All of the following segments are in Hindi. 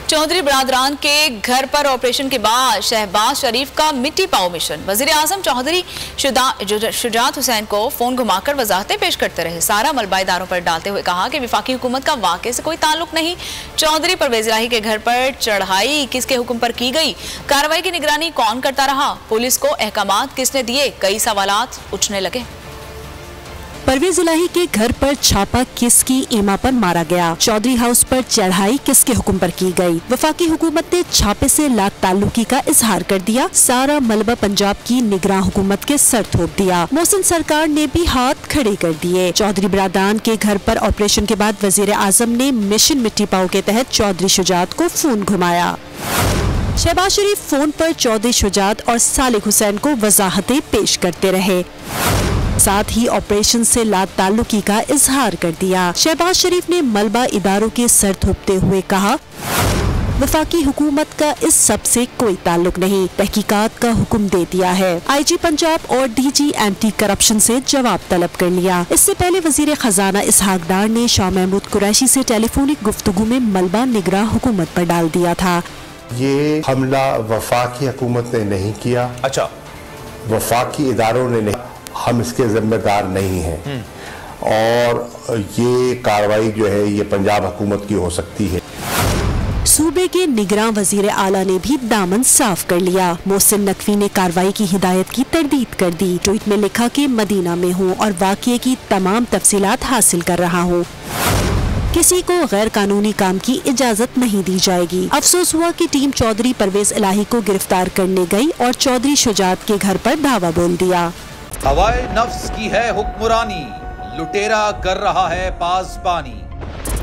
चौधरी बरादरान के घर पर ऑपरेशन के बाद शहबाज शरीफ का मिट्टी पाओ मिशन। वजीर आजम चौधरी शुजात हुसैन को फोन घुमाकर वजाहतें पेश करते रहे। सारा मलबा इदारों पर डालते हुए कहा कि विफाकी हुकूमत का वाकई से कोई ताल्लुक नहीं। चौधरी परवेज इलाही के घर पर चढ़ाई किसके हुक्म पर की गई, कार्रवाई की निगरानी कौन करता रहा, पुलिस को अहकामात किसने दिए, कई सवालात उठने लगे। परवेज इलाही के घर पर छापा किसकी ईमा पर मारा गया, चौधरी हाउस पर चढ़ाई किसके हुक्म पर की गई, वफाकी हुकूमत ने छापे से लात ताल्लुकी का इजहार कर दिया, सारा मलबा पंजाब की निगरान हुकूमत के सर थोप दिया, मोहसिन सरकार ने भी हाथ खड़े कर दिए। चौधरी बरादरान के घर पर ऑपरेशन के बाद वजीर आजम ने मिशन मिट्टी पाओ के तहत चौधरी शुजात को फोन घुमाया। शहबाज शरीफ फोन पर चौधरी शुजात और सालिक हुसैन को वजाहतें पेश करते रहे, साथ ही ऑपरेशन से लात ताल्लुकी का इजहार कर दिया। शहबाज शरीफ ने मलबा इदारों के सर थोपते हुए कहा, वफाकी हुकूमत का इस सब से कोई ताल्लुक नहीं, तहकीकात का हुक्म दे दिया है। IG पंजाब और DG एंटी करप्शन से जवाब तलब कर लिया। इससे पहले वजीर खजाना इसहाक डार ने शाह महमूद कुरैशी से टेलीफोनिक गुफ्तगू में मलबा निगरान हुकूमत पर डाल दिया था। ये हमला वफाकी हुकूमत ने नहीं किया, अच्छा वफाकी इदारों ने नहीं, हम इसके जिम्मेदार नहीं हैं और ये कार्रवाई जो है ये पंजाब हुकूमत की हो सकती है। सूबे के निगरान वजीर आला ने भी दामन साफ कर लिया। मोहसिन नकवी ने कार्रवाई की हिदायत की तरदीद कर दी। ट्वीट में लिखा कि मदीना में हूँ और वाक़ये की तमाम तफसीलात हासिल कर रहा हूँ, किसी को गैर कानूनी काम की इजाजत नहीं दी जाएगी। अफसोस हुआ कि टीम चौधरी परवेज इलाही को गिरफ्तार करने गई और चौधरी शुजात के घर पर धावा बोल दिया। हवाए नफ्स की है हुक्मरानी, लुटेरा कर रहा है पासबानी।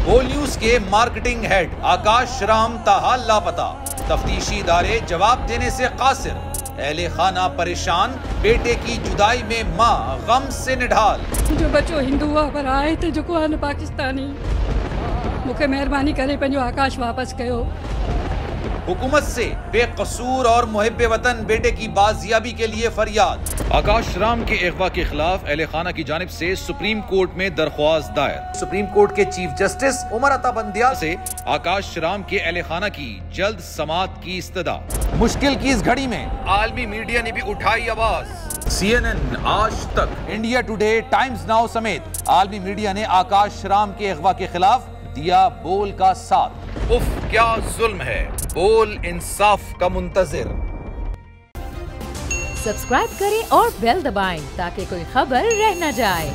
बोल न्यूज के मार्केटिंग हेड आकाश राम ताहा लापता, तफ्तीशी इदारे जवाब देने से कासिर, अहले खाना परेशान, बेटे की जुदाई में माँ गम से निढाल। जो बच्चों हिंदू पर आए थे जो को पाकिस्तानी, मुझे मेहरबानी करे पंजो आकाश वापस कयो। हुकूमत से बेकसूर और मुहिब्बे वतन बेटे की बाजियाबी के लिए फरियाद। आकाश राम के अगवा के खिलाफ अहले खाना की जानिब से सुप्रीम कोर्ट में दरख्वास्त दायर। सुप्रीम कोर्ट के चीफ जस्टिस उमर अता बंदियाल से आकाश राम के अहले खाना की जल्द समाअत की इस्तदा। मुश्किल की इस घड़ी में आलमी मीडिया ने भी उठाई आवाज। CNN, आज तक, इंडिया टुडे, टाइम्स नाउ समेत आलमी मीडिया ने आकाश राम के अगवा के खिलाफ दिया बोल का साथ। उफ क्या जुल्म है, बोल इंसाफ का मुंतजिर। सब्सक्राइब करें और बेल दबाएं ताकि कोई खबर रह न जाए।